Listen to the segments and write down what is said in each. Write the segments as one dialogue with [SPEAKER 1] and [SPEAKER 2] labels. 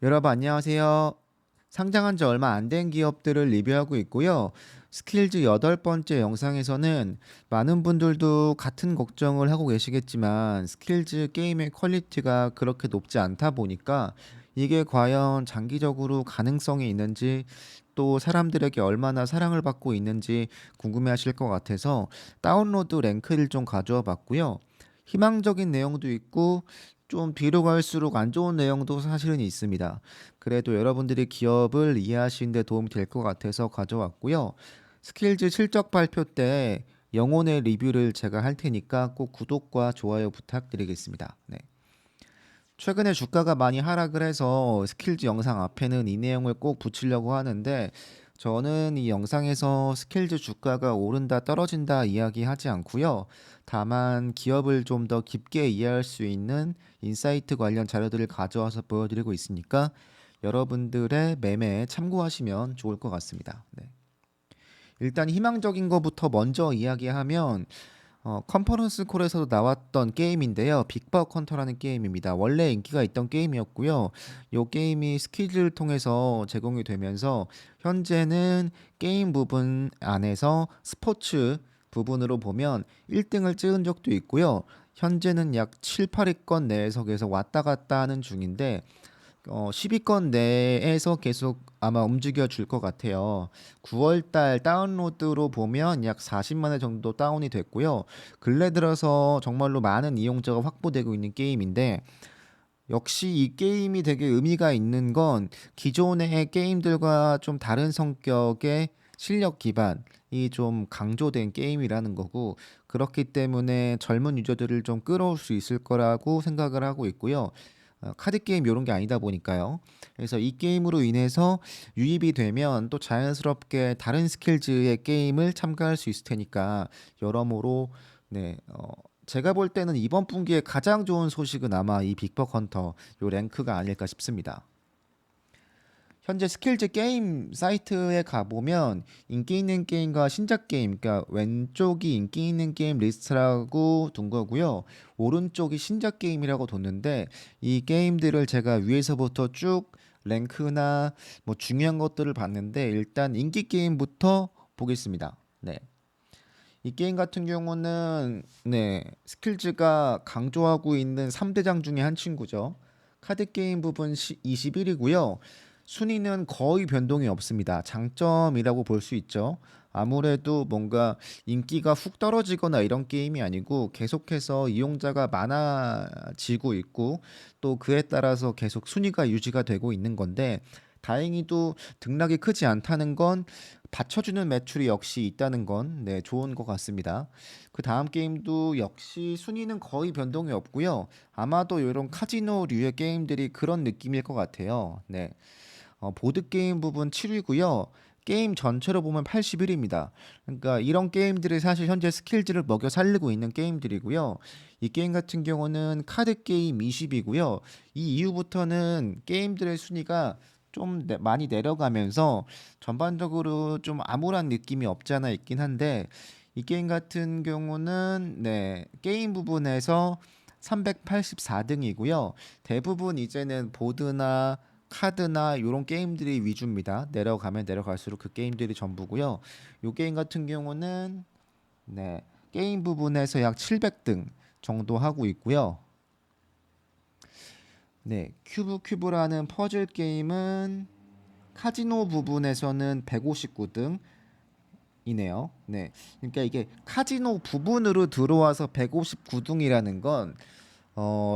[SPEAKER 1] 여러분 안녕하세요. 상장한 지 얼마 안 된 기업들을 리뷰하고 있고요. 스킬즈 여덟 번째 영상에서는 많은 분들도 같은 걱정을 하고 계시겠지만 스킬즈 게임의 퀄리티가 그렇게 높지 않다 보니까 이게 과연 장기적으로 가능성이 있는지 또 사람들에게 얼마나 사랑을 받고 있는지 궁금해 하실 것 같아서 다운로드 랭크를 좀 가져와 봤고요. 희망적인 내용도 있고 좀 뒤로 갈수록 안 좋은 내용도 사실은 있습니다. 그래도 여러분들이 기업을 이해하시는 데 도움이 될 것 같아서 가져왔고요. 스킬즈 실적 발표 때 영혼의 리뷰를 제가 할 테니까 꼭 구독과 좋아요 부탁드리겠습니다. 네. 최근에 주가가 많이 하락을 해서 스킬즈 영상 앞에는 이 내용을 꼭 붙이려고 하는데 저는 이 영상에서 스킬즈 주가가 오른다 떨어진다 이야기하지 않고요. 다만 기업을 좀 더 깊게 이해할 수 있는 인사이트 관련 자료들을 가져와서 보여드리고 있으니까 여러분들의 매매에 참고하시면 좋을 것 같습니다. 네. 일단 희망적인 것부터 먼저 이야기하면 컨퍼런스 콜에서도 나왔던 게임인데요. 빅버크 헌터라는 게임입니다. 원래 인기가 있던 게임이었고요. 이 게임이 스킬을 통해서 제공이 되면서 현재는 게임 부분 안에서 스포츠 부분으로 보면 1등을 찍은 적도 있고요. 현재는 약 7, 8위권 내에서 계속 왔다 갔다 하는 중인데 10위권 내에서 계속 아마 움직여 줄 것 같아요. 9월 달 다운로드로 보면 약 40만 회 정도 다운이 됐고요. 근래 들어서 정말로 많은 이용자가 확보되고 있는 게임인데 역시 이 게임이 되게 의미가 있는 건 기존의 게임들과 좀 다른 성격의 실력 기반이 좀 강조된 게임이라는 거고 그렇기 때문에 젊은 유저들을 좀 끌어올 수 있을 거라고 생각을 하고 있고요. 카드 게임 이런 게 아니다 보니까요. 그래서 이 게임으로 인해서 유입이 되면 또 자연스럽게 다른 스킬즈의 게임을 참가할 수 있을 테니까 여러모로 네, 제가 볼 때는 이번 분기에 가장 좋은 소식은 아마 이 빅버크 헌터 요 랭크가 아닐까 싶습니다. 현재 스킬즈 게임 사이트에 가보면 인기 있는 게임과 신작 게임, 그러니까 왼쪽이 인기 있는 게임 리스트라고 둔 거고요. 오른쪽이 신작 게임이라고 뒀는데 이 게임들을 제가 위에서부터 쭉 랭크나 뭐 중요한 것들을 봤는데 일단 인기 게임부터 보겠습니다. 네. 이 게임 같은 경우는 네, 스킬즈가 강조하고 있는 3대장 중에 한 친구죠. 카드 게임 부분 21이고요. 순위는 거의 변동이 없습니다. 장점이라고 볼 수 있죠. 아무래도 뭔가 인기가 훅 떨어지거나 이런 게임이 아니고 계속해서 이용자가 많아지고 있고 또 그에 따라서 계속 순위가 유지가 되고 있는 건데 다행히도 등락이 크지 않다는 건 받쳐주는 매출이 역시 있다는 건 네, 좋은 것 같습니다. 그 다음 게임도 역시 순위는 거의 변동이 없고요. 아마도 이런 카지노류의 게임들이 그런 느낌일 것 같아요. 네. 보드 게임 부분 7위고요. 게임 전체로 보면 81입니다. 그러니까 이런 게임들이 사실 현재 스킬즈를 먹여 살리고 있는 게임들이고요. 이 게임 같은 경우는 카드 게임 20이고요. 이 이후부터는 게임들의 순위가 좀 많이 내려가면서 전반적으로 좀 암울한 느낌이 없지 않아 있긴 한데 이 게임 같은 경우는 네, 게임 부분에서 384등이고요. 대부분 이제는 보드나 카드나 이런 게임들이 위주입니다. 내려가면 내려갈수록 그 게임들이 전부고요. 이 게임 같은 경우는 네, 게임 부분에서 약 700등 정도 하고 있고요. 네, 큐브라는 퍼즐 게임은 카지노 부분에서는 159등 이네요. 네. 그러니까 이게 카지노 부분으로 들어와서 159등이라는 건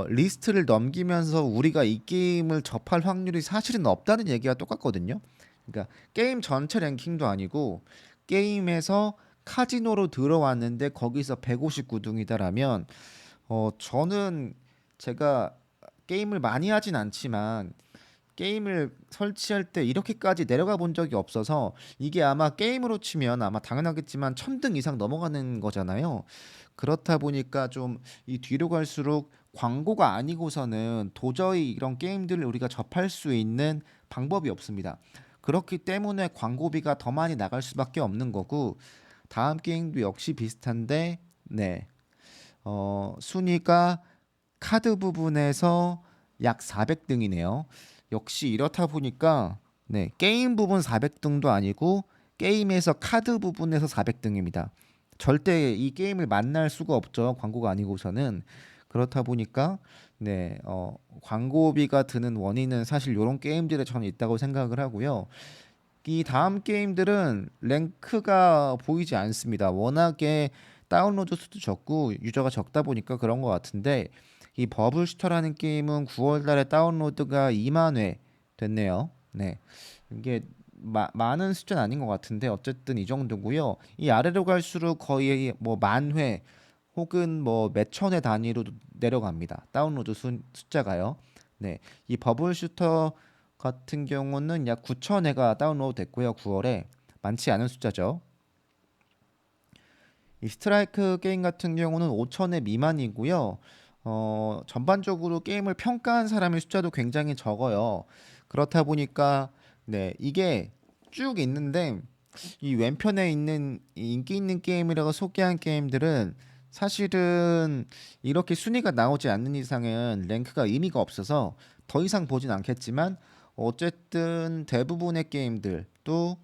[SPEAKER 1] 리스트를 넘기면서 우리가 이 게임을 접할 확률이 사실은 없다는 얘기가 똑같거든요. 그러니까 게임 전체 랭킹도 아니고 게임에서 카지노로 들어왔는데 거기서 159등이다라면 저는 제가 게임을 많이 하진 않지만 게임을 설치할 때 이렇게까지 내려가 본 적이 없어서 이게 아마 게임으로 치면 아마 당연하겠지만 1000등 이상 넘어가는 거잖아요. 그렇다 보니까 좀 이 뒤로 갈수록 광고가 아니고서는 도저히 이런 게임들을 우리가 접할 수 있는 방법이 없습니다. 그렇기 때문에 광고비가 더 많이 나갈 수밖에 없는 거고 다음 게임도 역시 비슷한데 네. 순위가 카드 부분에서 약 400등이네요. 역시 이렇다 보니까 네, 게임 부분 400등도 아니고 게임에서 카드 부분에서 400등입니다. 절대 이 게임을 만날 수가 없죠. 광고가 아니고서는. 그렇다 보니까 네, 광고비가 드는 원인은 사실 이런 게임들에 저는 있다고 생각을 하고요. 이 다음 게임들은 랭크가 보이지 않습니다. 워낙에 다운로드 수도 적고 유저가 적다 보니까 그런 것 같은데 이 버블슈터라는 게임은 9월 달에 다운로드가 2만 회 됐네요. 네. 이게 많은 숫자는 아닌 것 같은데 어쨌든 이 정도고요. 이 아래로 갈수록 거의 뭐 만 회 혹은 뭐 몇천 회 단위로 내려갑니다. 다운로드 숫자가요. 네. 이 버블슈터 같은 경우는 약 9천 회가 다운로드 됐고요. 9월에 많지 않은 숫자죠. 이 스트라이크 게임 같은 경우는 5천 회 미만이고요. 전반적으로 게임을 평가한 사람의 숫자도 굉장히 적어요. 그렇다 보니까 네, 이게 쭉 있는데 이 왼편에 있는 이 인기 있는 게임이라고 소개한 게임들은 사실은 이렇게 순위가 나오지 않는 이상은 랭크가 의미가 없어서 더 이상 보진 않겠지만 어쨌든 대부분의 게임들도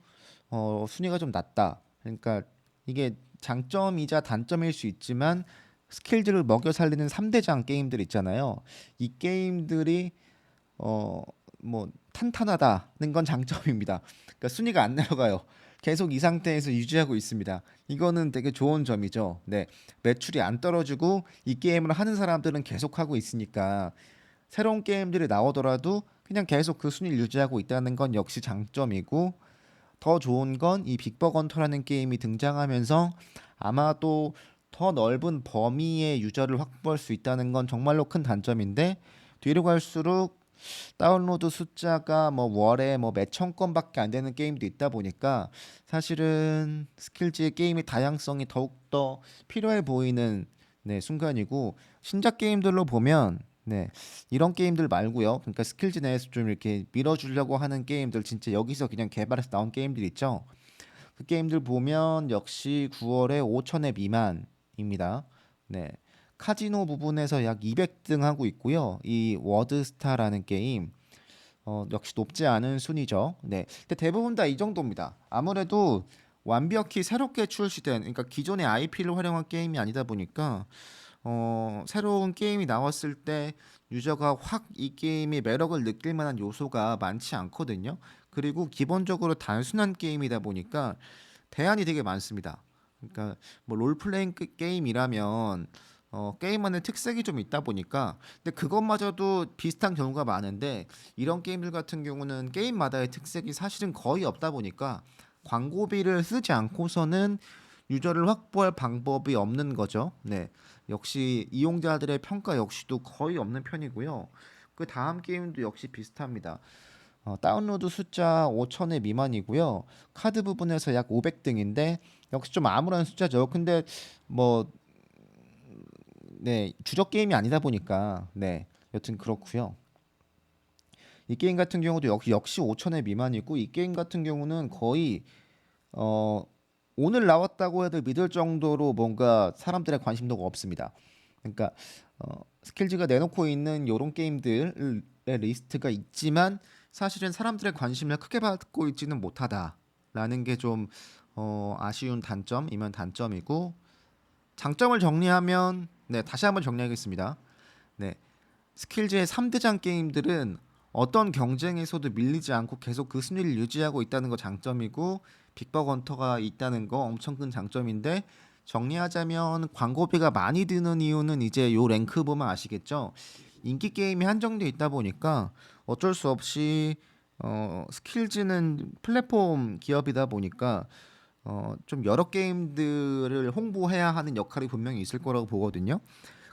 [SPEAKER 1] 순위가 좀 낮다. 그러니까 이게 장점이자 단점일 수 있지만 스킬들을 먹여 살리는 3대장 게임들 있잖아요. 이 게임들이 어 뭐 탄탄하다는 건 장점입니다. 그러니까 순위가 안 내려가요. 계속 이 상태에서 유지하고 있습니다. 이거는 되게 좋은 점이죠. 네. 매출이 안 떨어지고 이 게임을 하는 사람들은 계속 하고 있으니까 새로운 게임들이 나오더라도 그냥 계속 그 순위를 유지하고 있다는 건 역시 장점이고 더 좋은 건 이 빅버건터라는 게임이 등장하면서 아마도 더 넓은 범위의 유저를 확보할 수 있다는 건 정말로 큰 단점인데 뒤로 갈수록 다운로드 숫자가 뭐 월에 뭐 몇천 건밖에 안 되는 게임도 있다 보니까 사실은 스킬지의 게임의 다양성이 더욱더 필요해 보이는 네, 순간이고 신작 게임들로 보면 네, 이런 게임들 말고요. 그러니까 스킬지 내에서 좀 이렇게 밀어주려고 하는 게임들 진짜 여기서 그냥 개발해서 나온 게임들 있죠. 그 게임들 보면 역시 9월에 5천회 미만입니다. 네. 카지노 부분에서 약 200등 하고 있고요. 이 워드스타라는 게임 역시 높지 않은 순위죠. 네. 근데 대부분 다 이 정도입니다. 아무래도 완벽히 새롭게 출시된 그러니까 기존의 IP를 활용한 게임이 아니다 보니까 새로운 게임이 나왔을 때 유저가 확 이 게임의 매력을 느낄 만한 요소가 많지 않거든요. 그리고 기본적으로 단순한 게임이다 보니까 대안이 되게 많습니다. 그러니까 뭐 롤플레잉 게임이라면 게임만의 특색이 좀 있다 보니까 근데 그것마저도 비슷한 경우가 많은데 이런 게임들 같은 경우는 게임마다의 특색이 사실은 거의 없다 보니까 광고비를 쓰지 않고서는 유저를 확보할 방법이 없는 거죠. 네. 역시 이용자들의 평가 역시도 거의 없는 편이고요. 그 다음 게임도 역시 비슷합니다. 다운로드 숫자 5천회 미만이고요. 카드 부분에서 약 500등인데 역시 좀 아무런 숫자죠. 근데 뭐 네, 주력 게임이 아니다 보니까 네, 여튼 그렇고요. 이 게임 같은 경우도 역시 5천회 미만이고 이 게임 같은 경우는 거의 어, 오늘 나왔다고 해도 믿을 정도로 뭔가 사람들의 관심도가 없습니다. 그러니까 스킬즈가 내놓고 있는 요런 게임들의 리스트가 있지만 사실은 사람들의 관심을 크게 받고 있지는 못하다라는 게 좀 아쉬운 단점이면 단점이고 장점을 정리하면 네, 다시 한번 정리하겠습니다. 네. 스킬즈의 3대장 게임들은 어떤 경쟁에서도 밀리지 않고 계속 그 순위를 유지하고 있다는 거 장점이고 빅버건터가 있다는 거 엄청 큰 장점인데 정리하자면 광고비가 많이 드는 이유는 이제 요 랭크 보면 아시겠죠? 인기 게임이 한정돼 있다 보니까 어쩔 수 없이 스킬즈는 플랫폼 기업이다 보니까 좀 여러 게임들을 홍보해야 하는 역할이 분명히 있을 거라고 보거든요.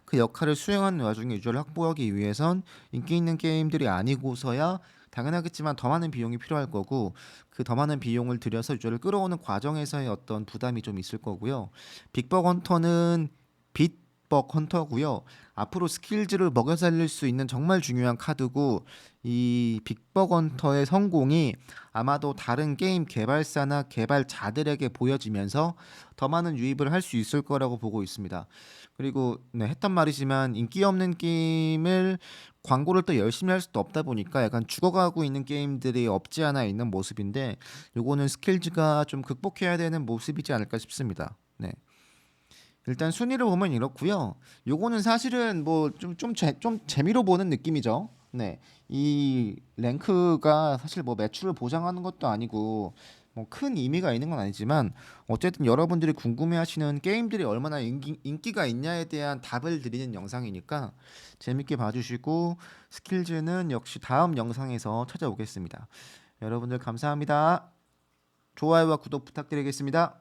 [SPEAKER 1] 그 역할을 수행하는 와중에 유저를 확보하기 위해선 인기 있는 게임들이 아니고서야 당연하겠지만 더 많은 비용이 필요할 거고 그 더 많은 비용을 들여서 유저를 끌어오는 과정에서의 어떤 부담이 좀 있을 거고요. 빅버건터는 빚 빅벅 헌터고요. 앞으로 스킬즈를 먹여 살릴 수 있는 정말 중요한 카드고, 이 빅벅 헌터의 성공이 아마도 다른 게임 개발사나 개발자들에게 보여지면서 더 많은 유입을 할 수 있을 거라고 보고 있습니다. 그리고 네, 했던 말이지만 인기 없는 게임을 광고를 또 열심히 할 수도 없다 보니까 약간 죽어가고 있는 게임들이 없지 않아 있는 모습인데, 요거는 스킬즈가 좀 극복해야 되는 모습이지 않을까 싶습니다. 네. 일단 순위를 보면 이렇고요. 요거는 사실은 뭐 좀 재미로 보는 느낌이죠. 네. 이 랭크가 사실 뭐 매출을 보장하는 것도 아니고 뭐 큰 의미가 있는 건 아니지만, 어쨌든 여러분들이 궁금해하시는 게임들이 얼마나 인기가 있냐에 대한 답을 드리는 영상이니까 재밌게 봐주시고, 스킬즈는 역시 다음 영상에서 찾아오겠습니다. 여러분들 감사합니다. 좋아요와 구독 부탁드리겠습니다.